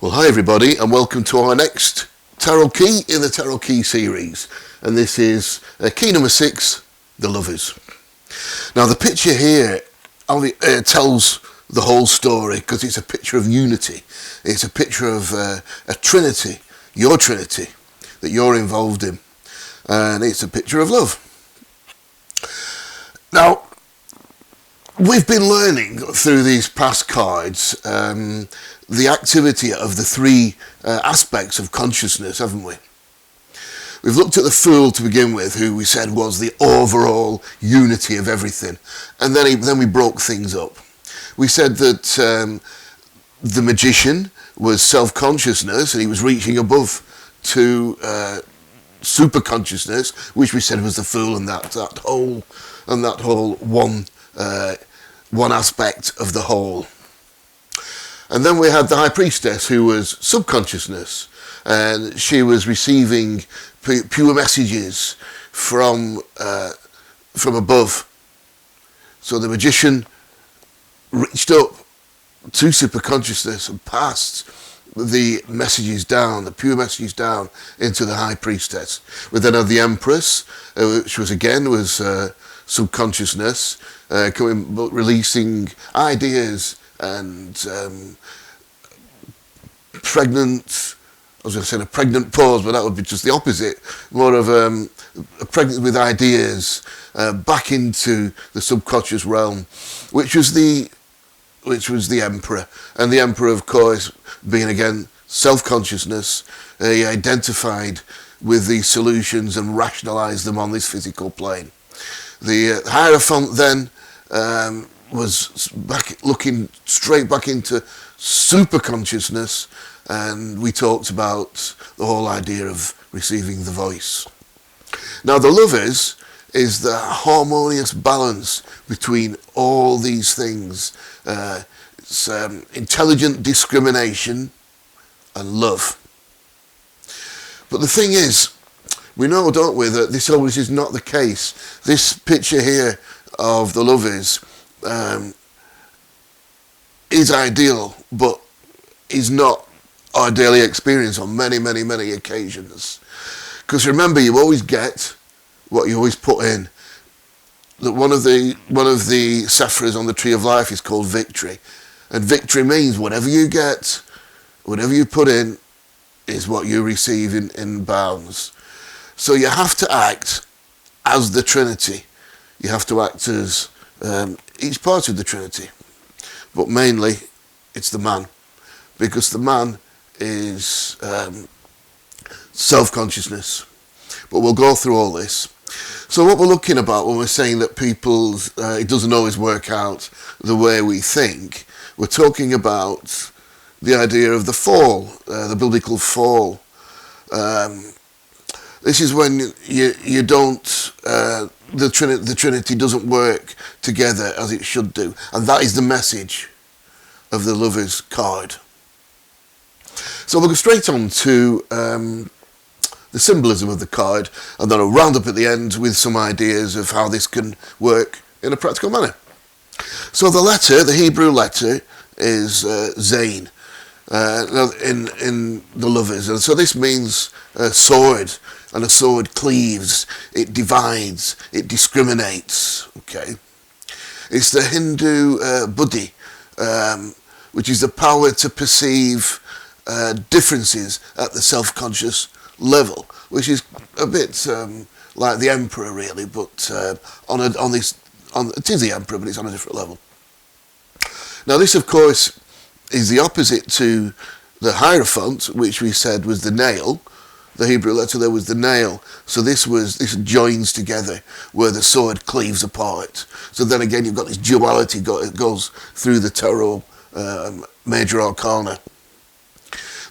Well, hi everybody, and welcome to our next Tarot Key in the Tarot Key series. And this is key number 6, the Lovers. Now the picture here tells the whole story because it's a picture of unity. It's a picture of a trinity, your trinity, that you're involved in. And it's a picture of love. Now, we've been learning through these past cards the activity of the three aspects of consciousness, haven't we? We've looked at the Fool to begin with, who we said was the overall unity of everything. And then we broke things up. We said that the Magician was self-consciousness, and he was reaching above to super consciousness, which we said was the Fool, and that whole one aspect of the whole. And then we had the High Priestess, who was subconsciousness, and she was receiving pure messages from above. So the Magician reached up to superconsciousness and passed the messages down, the pure messages down into the High Priestess. We then had the Empress, which was subconsciousness, releasing ideas and pregnant. I was going to say a pregnant pause, but that would be just the opposite. More of a pregnant with ideas back into the subconscious realm, which was the Emperor. And the Emperor, of course, being again self-consciousness, he identified with these solutions and rationalised them on this physical plane. The Hierophant then was looking straight back into super consciousness, and we talked about the whole idea of receiving the voice. Now the Lovers is the harmonious balance between all these things. It's intelligent discrimination and love. But the thing is, we know, don't we, that this always is not the case. This picture here of the Lovers is ideal, but is not our daily experience on many, many, many occasions. Because remember, you always get what you always put in. That one of the Sephiras on the Tree of Life is called victory. And victory means whatever you get, whatever you put in, is what you receive in bounds. So you have to act as the Trinity. You have to act as each part of the Trinity. But mainly, it's the man. Because the man is self-consciousness. But we'll go through all this. So what we're looking about when we're saying that it doesn't always work out the way we think, we're talking about the idea of the fall, the biblical fall. This is when you don't, the Trinity doesn't work together as it should do. And that is the message of the Lovers card. So we'll go straight on to the symbolism of the card, and then I'll round up at the end with some ideas of how this can work in a practical manner. So the Hebrew letter is Zain in the Lovers, and so this means a sword, and a sword cleaves, it divides, it discriminates. Okay, it's the Hindu buddhi, which is the power to perceive differences at the self-conscious level, which is a bit like the Emperor, really, but it is the Emperor, but it's on a different level. Now, this, of course, is the opposite to the Hierophant, which we said was the nail. The Hebrew letter there was the nail. So this joins together where the sword cleaves apart. So then again, you've got this duality goes through the tarot Major Arcana.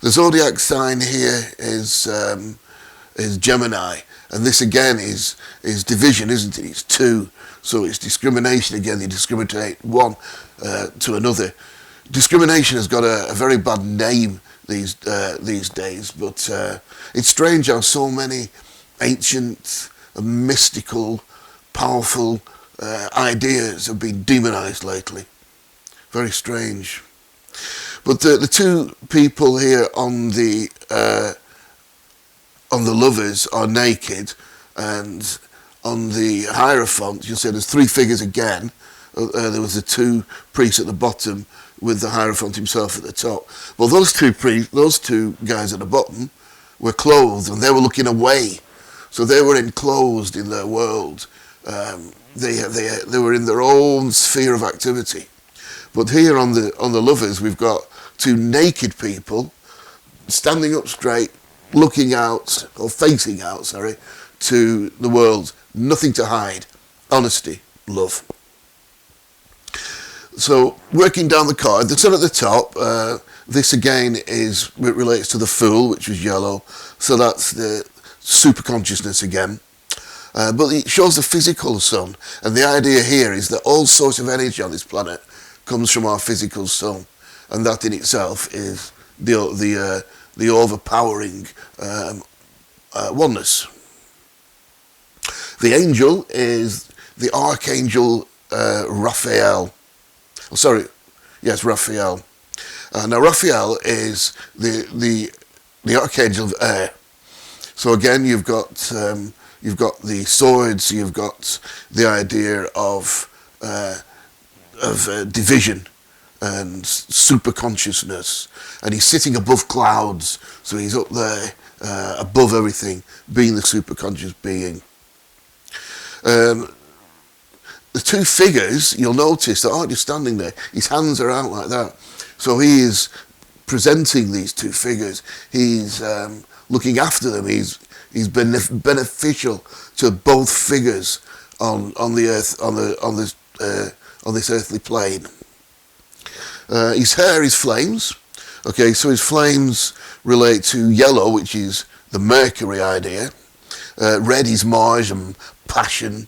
The zodiac sign here is Gemini, and this again is division, isn't it? It's 2, so it's discrimination again. They discriminate one to another. Discrimination has got a very bad name these days, but it's strange how so many ancient, mystical, powerful ideas have been demonized lately. Very strange. But the two people here on the lovers are naked, and on the Hierophant, you'll see there's three figures again. There was the two priests at the bottom with the Hierophant himself at the top. Well, those two guys at the bottom were clothed, and they were looking away. So they were enclosed in their world. They were in their own sphere of activity. But here on the lovers, we've got two naked people standing up straight, looking out, or facing out, sorry, to the world. Nothing to hide. Honesty, love. So working down the card, the sun at the top, this again relates to the Fool, which was yellow. So that's the super consciousness again. But it shows the physical sun. And the idea here is that all sorts of energy on this planet comes from our physical sun. And that in itself is the overpowering oneness. The angel is the Archangel Raphael. Oh, sorry, yes, Raphael. Now Raphael is the Archangel of air. So again, you've got the swords. You've got the idea of division and super consciousness, and he's sitting above clouds, so he's up there above everything, being the super conscious being. The two figures, you'll notice, that aren't just standing there. His hands are out like that. So he is presenting these two figures. He's looking after them. He's beneficial to both figures on the earth, on this earthly plane. His hair is flames. Okay, so his flames relate to yellow, which is the Mercury idea. Red is Mars and passion.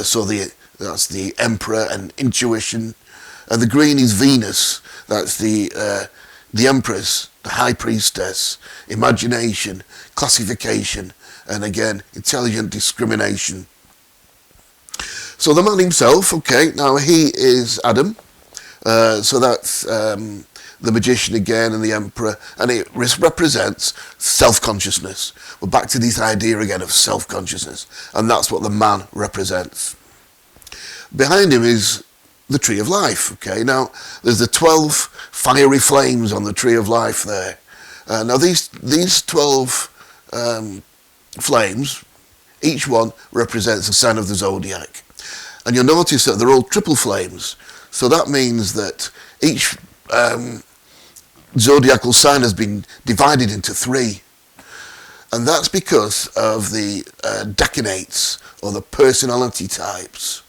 So that's the Emperor and intuition. And the green is Venus. That's the Empress, the High Priestess, imagination, classification, and again, intelligent discrimination. So the man himself, okay, now he is Adam. So that's the magician again and the emperor, and it represents self-consciousnness. We're back to this idea again of self-consciousness, and that's what the man represents. Behind him is the Tree of Life. Okay, now there's the 12 fiery flames on the Tree of Life there. Now these 12 flames, each one represents a sign of the zodiac, and you'll notice that they're all triple flames. So that means that each zodiacal sign has been divided into 3. And that's because of the decanates, or the personality types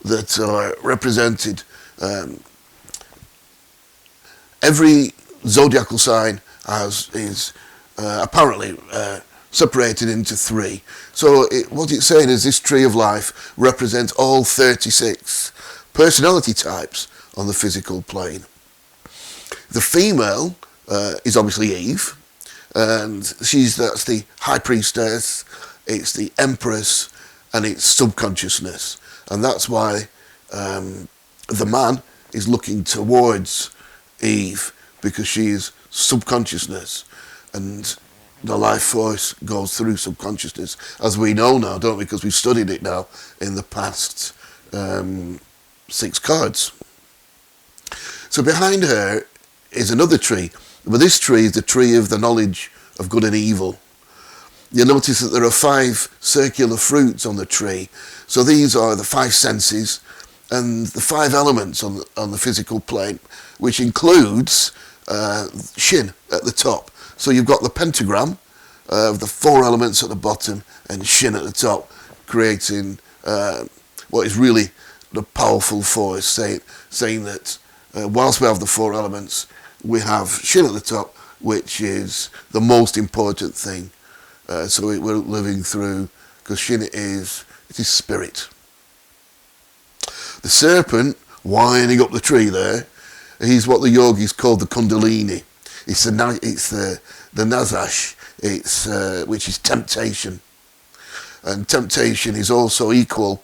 that are represented. Every zodiacal sign is apparently separated into 3. So what it's saying is this Tree of Life represents all 36 personality types on the physical plane. The female is obviously Eve, and that's the High Priestess, it's the Empress, and it's subconsciousness. And that's why the man is looking towards Eve, because she is subconsciousness, and the life force goes through subconsciousness, as we know now, don't we? Because we've studied it now in the past 6 cards. So behind her is another tree, but this tree is the tree of the knowledge of good and evil. You'll notice that there are 5 circular fruits on the tree. So these are the 5 senses and the 5 elements on the physical plane, which includes Shin at the top. So you've got the pentagram of the 4 elements at the bottom and Shin at the top, creating what is really the powerful force, saying that whilst we have the 4 elements, we have Shin at the top, which is the most important thing. So we're living through, because Shin is spirit. The serpent winding up the tree there, he's what the yogis call the Kundalini. It's the Nasash, which is temptation. And temptation is also equal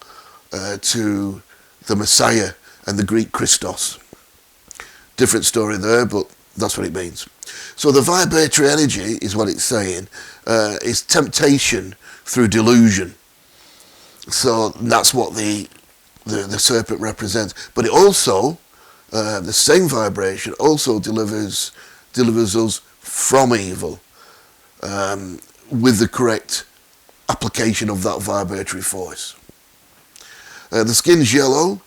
to the Messiah and the Greek Christos. Different story there, but That's what it means. So the vibratory energy is what it's saying, is temptation through delusion. So that's what the serpent represents. But it also, the same vibration also delivers us from evil, with the correct application of that vibratory force. The skin's yellow,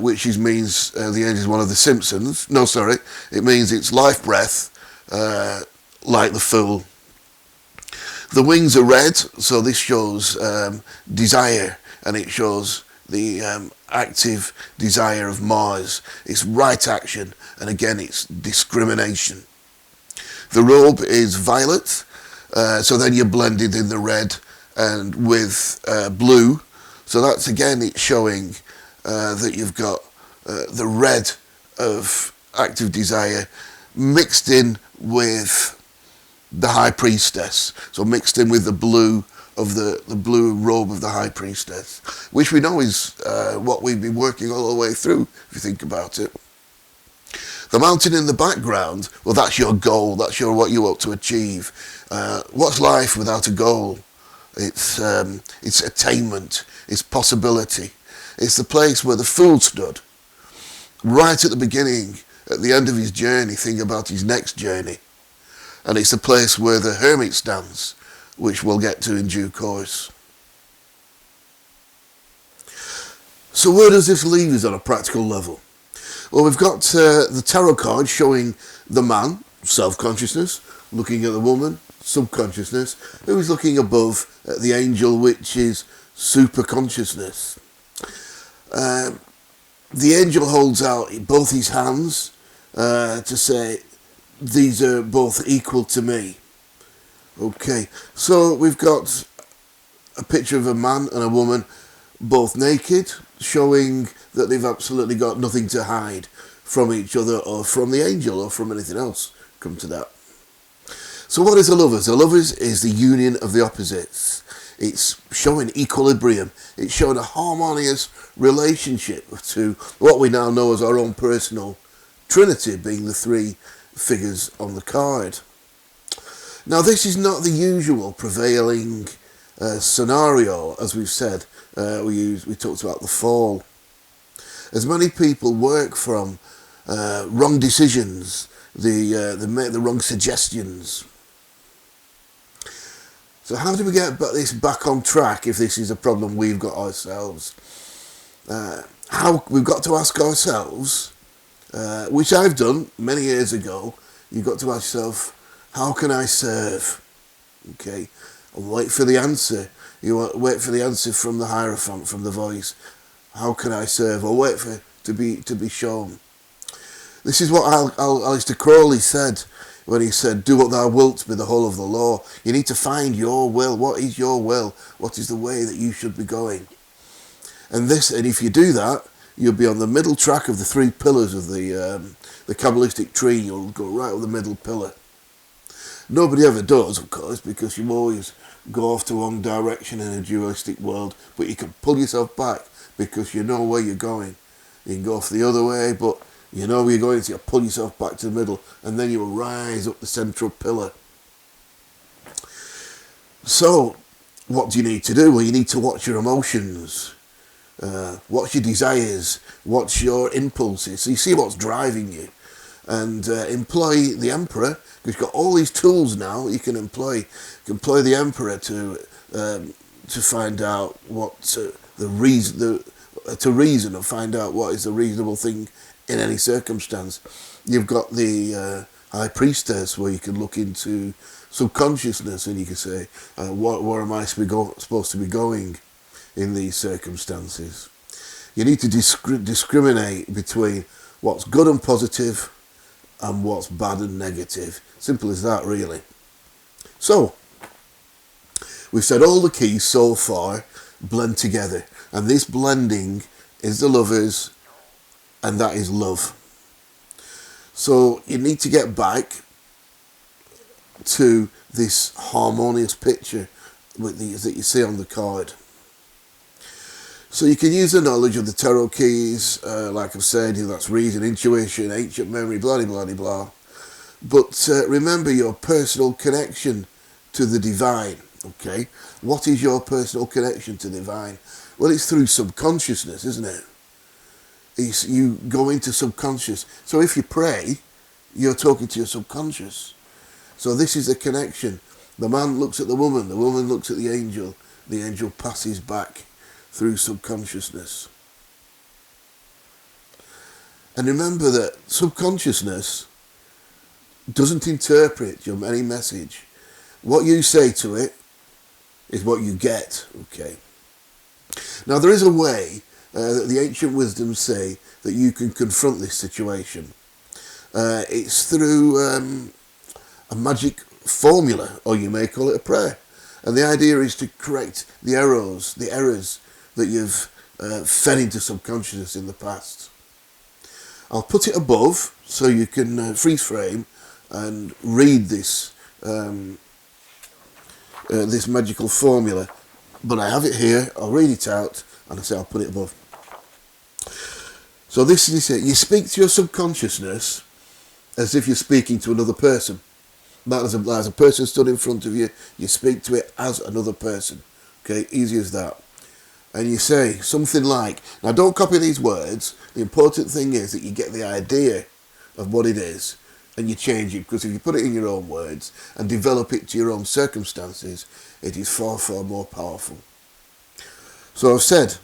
which means the angel is one of the Simpsons. No, sorry, it means it's life breath, like the fool. The wings are red, so this shows desire, and it shows the active desire of Mars. It's right action, and again it's discrimination. The robe is violet, so then you're blended in the red and with blue. So that's again, it's showing that you've got the red of active desire mixed in with the High Priestess. So mixed in with the blue of the blue robe of the High Priestess, which we know is what we've been working all the way through, if you think about it. The mountain in the background, well, that's your goal. That's what you want to achieve. What's life without a goal? It's attainment. It's possibility. It's the place where the fool stood, right at the beginning, at the end of his journey, thinking about his next journey. And it's the place where the Hermit stands, which we'll get to in due course. So where does this leave us on a practical level? Well, we've got the tarot card showing the man, self-consciousness, looking at the woman, subconsciousness, who is looking above at the angel, which is superconsciousness. The angel holds out both his hands to say, these are both equal to me. Okay, so we've got a picture of a man and a woman both naked, showing that they've absolutely got nothing to hide from each other or from the angel or from anything else. Come to that. So what is the lovers? The lovers is the union of the opposites. It's showing equilibrium. It's showing a harmonious relationship to what we now know as our own personal trinity, being the three figures on the card. Now, this is not the usual prevailing scenario, as we've said. We talked about the fall. As many people work from wrong decisions, they make the wrong suggestions. So how do we get this back on track if this is a problem we've got ourselves? How we've got to ask ourselves, which I've done many years ago. You've got to ask yourself, how can I serve? Okay, and wait for the answer. You wait for the answer from the Hierophant, from the voice. How can I serve? Or wait for to be shown. This is what Aleister Crowley said when he said, "Do what thou wilt be the whole of the law." You need to find your will. What is your will? What is the way that you should be going? And if you do that, you'll be on the middle track of the three pillars of the Kabbalistic tree. You'll go right on the middle pillar. Nobody ever does, of course, because you always go off to the wrong direction in a dualistic world, but you can pull yourself back because you know where you're going. You can go off the other way, but you know where you're going, so you pull yourself back to the middle, and then you will rise up the central pillar. So, what do you need to do? Well, you need to watch your emotions. Watch your desires, watch your impulses, so you see what's driving you, and employ the Emperor, because you've got all these tools now you can employ. You can employ the Emperor to find out what to reason and find out what is the reasonable thing in any circumstance. You've got the High Priestess, where you can look into subconsciousness and you can say, where am I supposed to be going in these circumstances? You need to discriminate between what's good and positive and what's bad and negative. Simple as that, really. So, we've said all the keys so far blend together, and this blending is the lovers, and that is love. So you need to get back to this harmonious picture that you see on the card. So you can use the knowledge of the tarot keys, like I've said, that's reason, intuition, ancient memory, blah, blah, blah, blah. But remember your personal connection to the divine, okay? What is your personal connection to the divine? Well, it's through subconsciousness, isn't it? You go into subconscious. So if you pray, you're talking to your subconscious. So this is the connection. The man looks at the woman looks at the angel passes back through subconsciousness. And remember that subconsciousness doesn't interpret any message. What you say to it is what you get, okay? Now there is a way that the ancient wisdoms say that you can confront this situation. It's through a magic formula, or you may call it a prayer. And the idea is to correct the errors that you've fed into subconsciousness in the past. I'll put it above so you can freeze frame and read this this magical formula. But I have it here, I'll read it out, and I say I'll put it above. So this is it. You speak to your subconsciousness as if you're speaking to another person. As a person stood in front of you, you speak to it as another person. Okay, easy as that. And you say something like, now don't copy these words, the important thing is that you get the idea of what it is and you change it, because if you put it in your own words and develop it to your own circumstances, it is far, far more powerful. So I've said,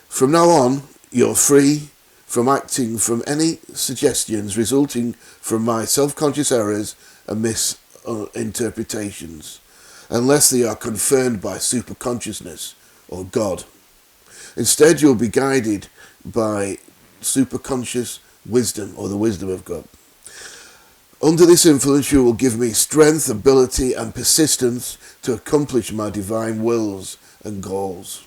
from now on, you're free from acting from any suggestions resulting from my self-conscious errors and misinterpretations, unless they are confirmed by superconsciousness or God. Instead, you'll be guided by superconscious wisdom, or the wisdom of God. Under this influence, you will give me strength, ability, and persistence to accomplish my divine wills and goals.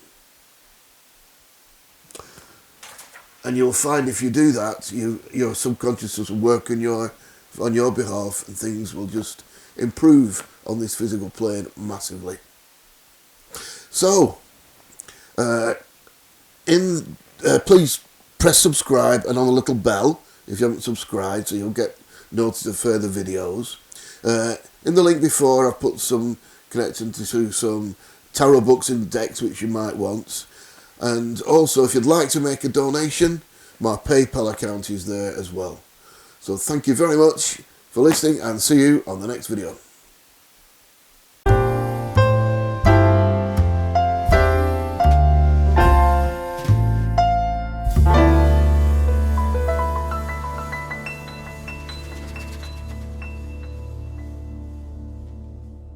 And you'll find if you do that, your subconsciousness will work on your behalf, and things will just improve on this physical plane massively. So, please press subscribe and on the little bell if you haven't subscribed, so you'll get notice of further videos. In the link before, I've put some connecting to some tarot books and decks which you might want. And also, if you'd like to make a donation, my PayPal account is there as well. So thank you very much for listening, and see you on the next video.